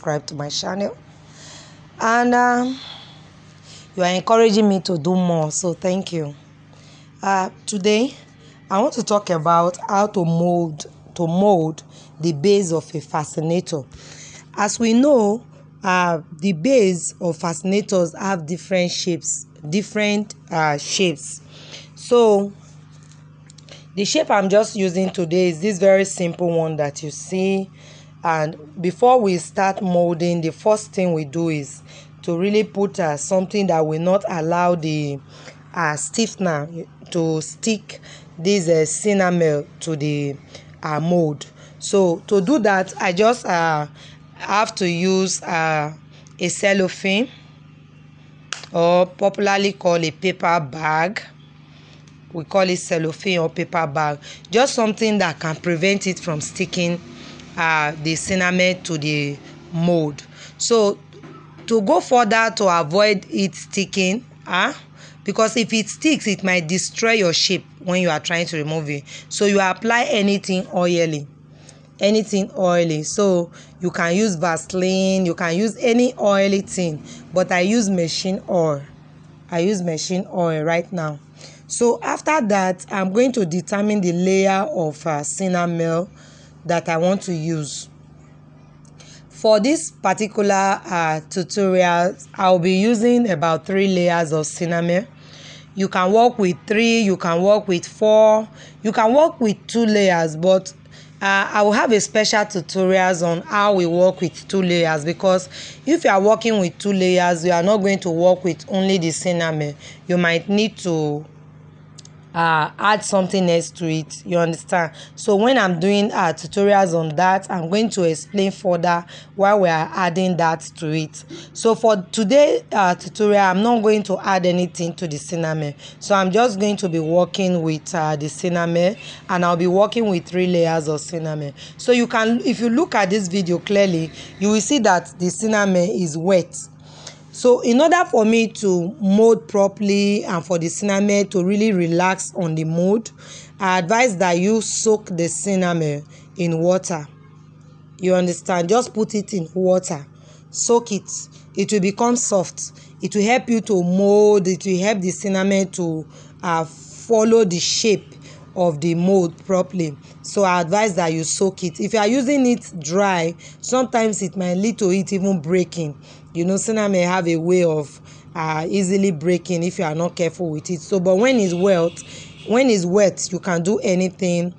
subscribe to my channel, and you are encouraging me to do more, so thank you. Today I want to talk about how to mold the base of a fascinator. As we know, the base of fascinators have different shapes. So the shape I'm just using today is this very simple one that you see. And before we start molding, the first thing we do is to really put something that will not allow the stiffener to stick this enamel to the mold. So to do that, I just have to use a cellophane, or popularly called a paper bag. We call it cellophane or paper bag. Just something that can prevent it from sticking the enamel to the mold. So to go further to avoid it sticking, because if it sticks, it might destroy your shape when you are trying to remove it. So you apply anything oily. So you can use Vaseline, you can use any oily thing, but I use machine oil. Right now. So after that, I'm going to determine the layer of enamel that I want to use. For this particular tutorial, I'll be using about 3 layers of enamel. You can work with 3, you can work with 4, you can work with 2 layers, but I will have a special tutorials on how we work with 2 layers, because if you are working with 2 layers, you are not going to work with only the enamel. You might need to add something else to it, you understand? So when I'm doing tutorials on that, I'm going to explain further why we are adding that to it. So for today's tutorial, I'm not going to add anything to the enamel. So I'm just going to be working with the enamel, and I'll be working with 3 layers of enamel. So you can, if you look at this video clearly, you will see that the enamel is wet. So in order for me to mold properly and for the enamel to really relax on the mold, I advise that you soak the enamel in water. You understand? Just put it in water. Soak it. It will become soft. It will help you to mold. It will help the enamel to follow the shape of the mold properly. So I advise that you soak it. If you are using it dry, sometimes it might lead to it even breaking. You know, enamel have a way of easily breaking if you are not careful with it. So, but when it's wet, you can do anything,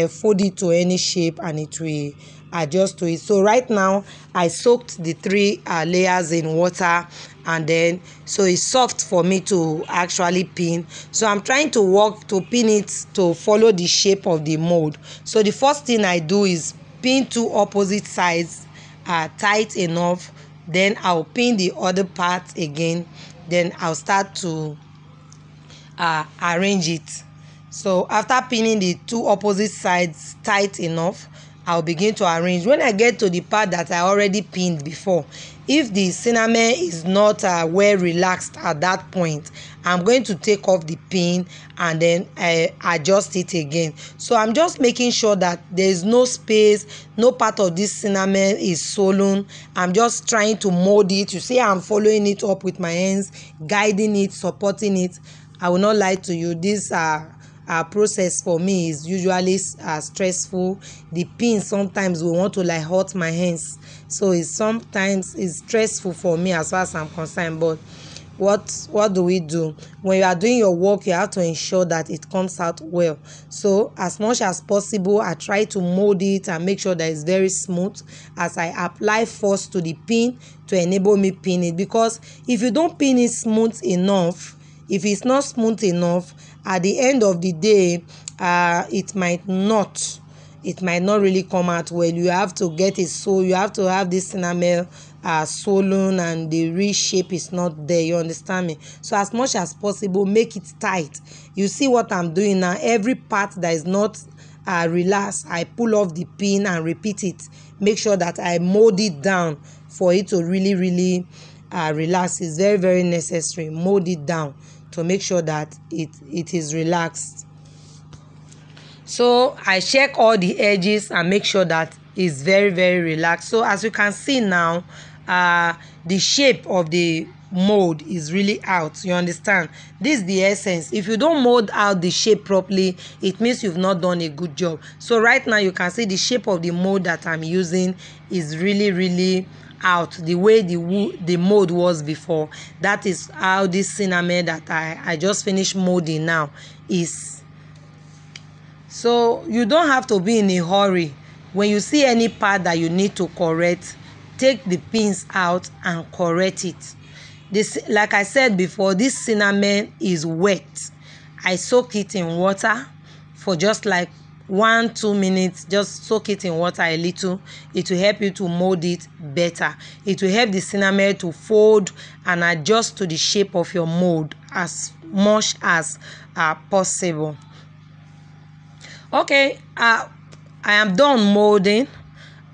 fold it to any shape, and it will adjust to it. So right now, I soaked the 3 layers in water, and then so it's soft for me to actually pin. So I'm trying to pin it to follow the shape of the mold. So the first thing I do is pin 2 opposite sides tight enough. Then I'll pin the other part again. Then I'll start to arrange it. So after pinning the 2 opposite sides tight enough, I'll begin to arrange. When I get to the part that I already pinned before, if the enamel is not well relaxed at that point, I'm going to take off the pin and then adjust it again. So I'm just making sure that there is no space, no part of this enamel is swollen. I'm just trying to mold it. You see, I'm following it up with my hands, guiding it, supporting it. I will not lie to you. This process for me is usually stressful. The pin sometimes will want to like hurt my hands, so sometimes it's stressful for me as far as I'm concerned. But what do we do? When you are doing your work, you have to ensure that it comes out well. So as much as possible, I try to mold it and make sure that it's very smooth as I apply force to the pin to enable me pin it. Because if you don't pin it smooth enough, if it's not smooth enough, at the end of the day, it might not really come out well. You have to get it, so you have to have this enamel swollen and the real shape is not there. You understand me? So as much as possible, make it tight. You see what I'm doing now? Every part that is not relaxed, I pull off the pin and repeat it. Make sure that I mold it down for it to really relax. It's very, very necessary. Mold it down to make sure that it is relaxed. So I check all the edges and make sure that is very, very relaxed. So as you can see now, the shape of the mold is really out. You understand? This is the essence. If you don't mold out the shape properly, it means you've not done a good job. So right now you can see the shape of the mold that I'm using is really, really out the way the mold was before. That is how this cinnamon that I just finished molding now is. So you don't have to be in a hurry. When you see any part that you need to correct, take the pins out and correct it. This, like I said before, this cinnamon is wet. I soak it in water for just like 1-2 minutes. Just soak it in water a little. It will help you to mold it better. It will help the cinnamon to fold and adjust to the shape of your mold as much as possible. Okay, I am done molding.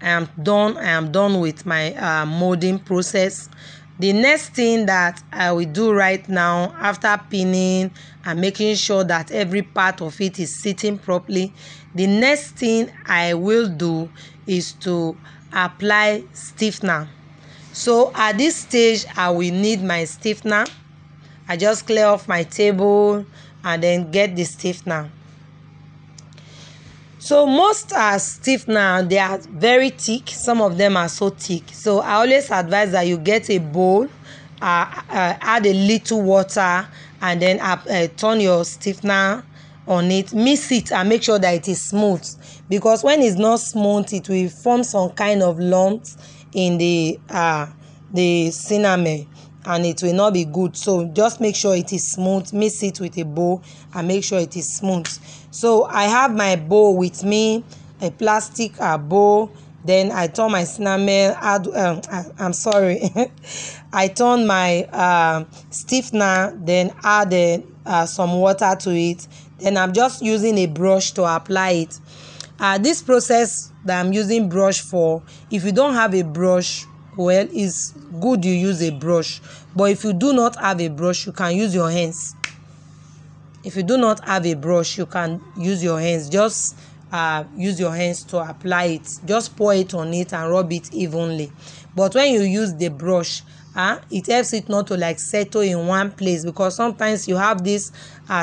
I am done with my molding process. The next thing that I will do right now, after pinning and making sure that every part of it is sitting properly, the next thing I will do is to apply stiffener. So at this stage, I will need my stiffener. I just clear off my table and then get the stiffener. So most stiffener, they are very thick. Some of them are so thick. So I always advise that you get a bowl, add a little water, and then turn your stiffener on it. Mix it and make sure that it is smooth. Because when it's not smooth, it will form some kind of lumps in the cinnamon, and it will not be good. So just make sure it is smooth. Mix it with a bowl and make sure it is smooth. So I have my bowl with me, a plastic bowl. Then I turn my cinnamon. I turn my stiffener. Then add some water to it. Then I'm just using a brush to apply it. This process that I'm using brush for, if you don't have a brush, well, it's good you use a brush. But if you do not have a brush, you can use your hands. If you do not have a brush, you can use your hands. Just use your hands to apply it. Just pour it on it and rub it evenly. But when you use the brush, it helps it not to like settle in one place, because sometimes you have this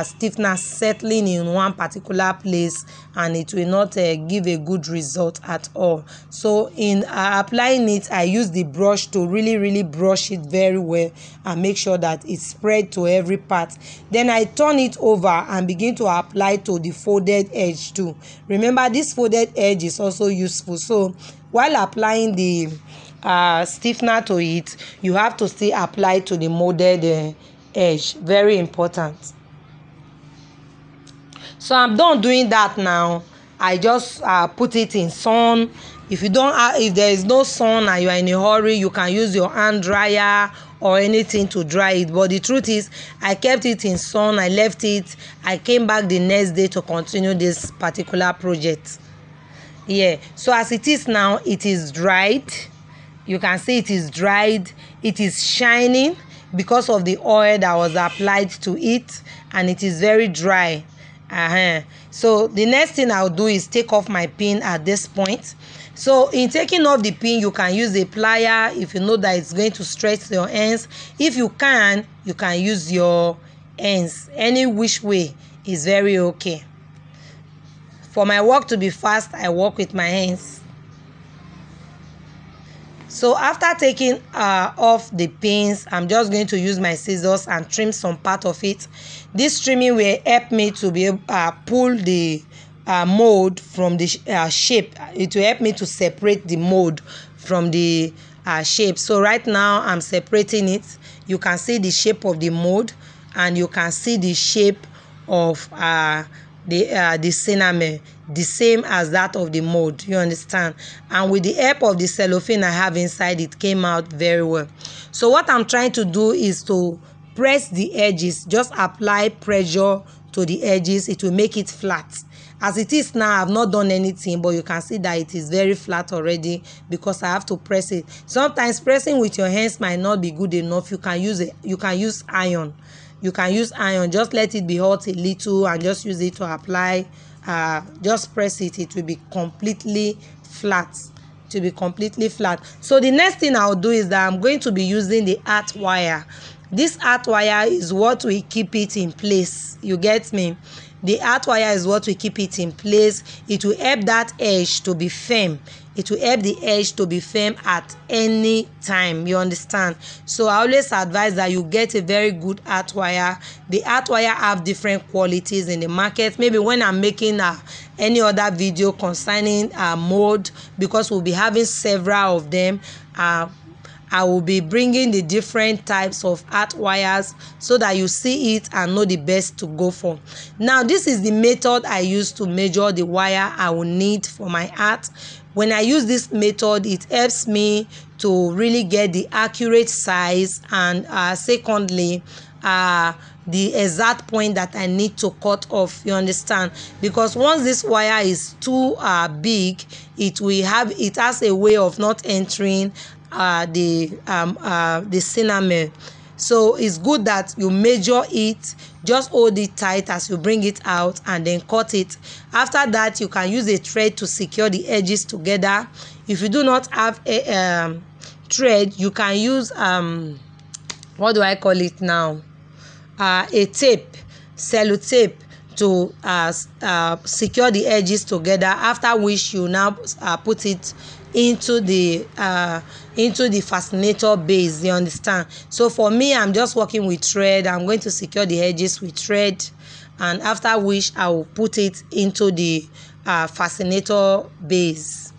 stiffener settling in one particular place and it will not give a good result at all. So in applying it, I use the brush to really brush it very well and make sure that it's spread to every part. Then I turn it over and begin to apply to the folded edge too. Remember, this folded edge is also useful. So while applying the stiffener to it, you have to still apply to the molded edge. Very important. So I'm done doing that now. I just put it in sun. If there is no sun and you are in a hurry, you can use your hand dryer or anything to dry it. But the truth is, I kept it in sun. I left it. I came back the next day to continue this particular project. Yeah. So as it is now, it is dried. You can see it is dried. It is shining because of the oil that was applied to it, and it is very dry. So the next thing I'll do is take off my pin at this point. So in taking off the pin, you can use a plier if you know that it's going to stretch your ends. If you can use your ends. Any which way is very okay. For my work to be fast, I work with my hands. So after taking off the pins, I'm just going to use my scissors and trim some part of it. This trimming will help me to be able to pull the mold from the shape. It will help me to separate the mold from the shape. So right now I'm separating it. You can see the shape of the mold and you can see the shape of the cinnamon, the same as that of the mold. You understand? And with the help of the cellophane I have inside, it came out very well. So what I'm trying to do is to press the edges. Just apply pressure to the edges. It will make it flat. As it is now, I've not done anything, but you can see that it is very flat already because I have to press it. Sometimes pressing with your hands might not be good enough. You can use iron. You can use iron. Just let it be hot a little and just use it to apply. Just press it. It will be completely flat, to be completely flat. So the next thing I'll do is that I'm going to be using the earth wire. This earth wire is what will keep it in place. You get me? The earth wire is what will keep it in place. It will help that edge to be firm. It will help the edge to be firm at any time. You understand? So I always advise that you get a very good earth wire. The earth wire have different qualities in the market. Maybe when I'm making any other video concerning mold, because we'll be having several of them, I will be bringing the different types of earth wires so that you see it and know the best to go for. Now, this is the method I use to measure the wire I will need for my earth. When I use this method, it helps me to really get the accurate size, and secondly, the exact point that I need to cut off. You understand? Because once this wire is too big, it has a way of not entering the cinnamon. So it's good that you measure it, just hold it tight as you bring it out, and then cut it. After that, you can use a thread to secure the edges together. If you do not have a thread, you can use what do I call it now, a tape, sellotape, to secure the edges together, after which you now put it into the fascinator base. You understand? So for me, I'm just working with thread. I'm going to secure the edges with thread, and after which I will put it into the fascinator base.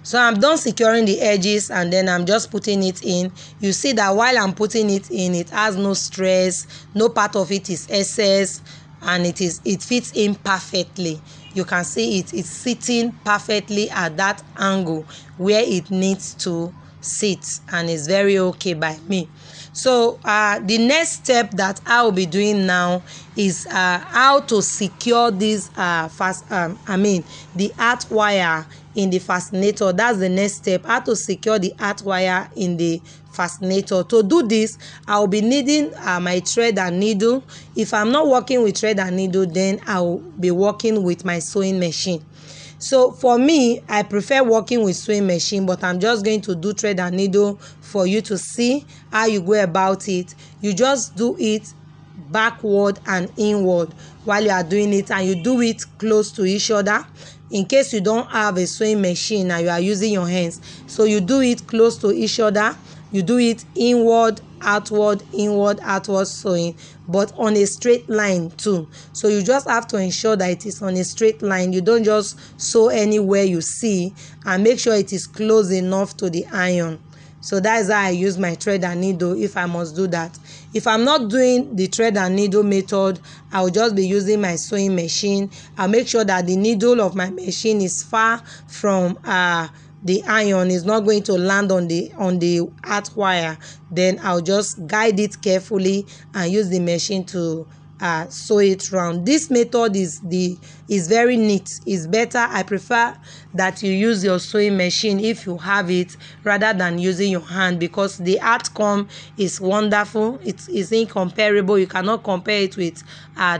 So I'm done securing the edges, and then I'm just putting it in. You see that while I'm putting it in, it has no stress, no part of it is excess, and it fits in perfectly. You can see it's sitting perfectly at that angle where it needs to sit, and it's very okay by me. So the next step that I will be doing now is how to secure this the earth wire in the fascinator. That's the next step, how to secure the earth wire in the fascinator. To do this, I'll be needing my thread and needle. If I'm not working with thread and needle, then I'll be working with my sewing machine. So for me, I prefer working with sewing machine, but I'm just going to do thread and needle for you to see how you go about it. You just do it backward and inward while you are doing it, and you do it close to each other. In case you don't have a sewing machine and you are using your hands, so you do it close to each other. You do it inward, outward sewing, but on a straight line too. So you just have to ensure that it is on a straight line. You don't just sew anywhere you see, and make sure it is close enough to the iron. So that is how I use my thread and needle if I must do that. If I'm not doing the thread and needle method, I will just be using my sewing machine. I'll make sure that the needle of my machine is far from the iron, is not going to land on the earth wire. Then I'll just guide it carefully and use the machine to sew it round. This method is very neat. It's better. I prefer that you use your sewing machine if you have it, rather than using your hand, because the outcome is wonderful. It's incomparable. You cannot compare it with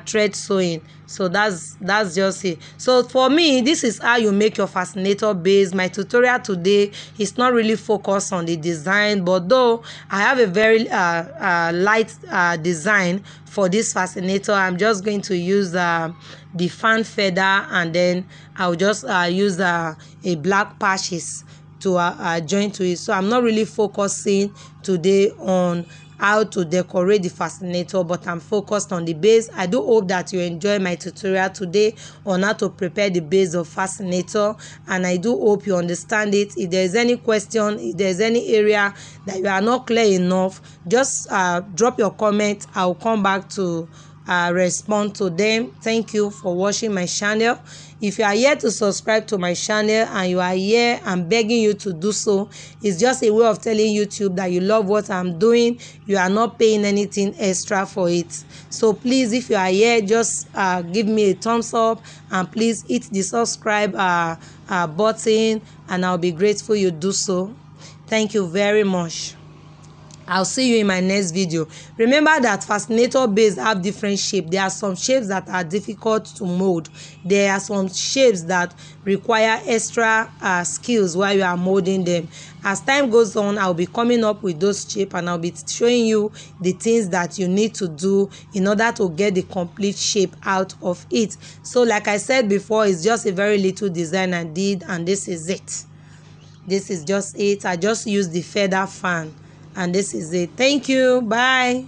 thread sewing. So that's just it. So for me, this is how you make your fascinator base. My tutorial today is not really focused on the design, but though I have a very light design for this fascinator, I'm just going to use the fan feather, and then I'll just use a black patches to join to it. So I'm not really focusing today on how to decorate the fascinator, but I'm focused on the base. I do hope that you enjoy my tutorial today on how to prepare the base of fascinator, and I do hope you understand it. If there's any question, if there's any area that you are not clear enough, just drop your comment. I'll come back to respond to them. Thank you for watching my channel. If you are yet to subscribe to my channel and you are here, I'm begging you to do so. It's just a way of telling YouTube that you love what I'm doing. You are not paying anything extra for it. So please, if you are here, just give me a thumbs up, and please hit the subscribe button, and I'll be grateful you do so. Thank you very much. I'll see you in my next video. Remember that Fascinator Base have different shapes. There are some shapes that are difficult to mold. There are some shapes that require extra skills while you are molding them. As time goes on, I'll be coming up with those shapes, and I'll be showing you the things that you need to do in order to get the complete shape out of it. So like I said before, it's just a very little design I did, and this is it. This is just it. I just used the feather fan, and this is it. Thank you. Bye.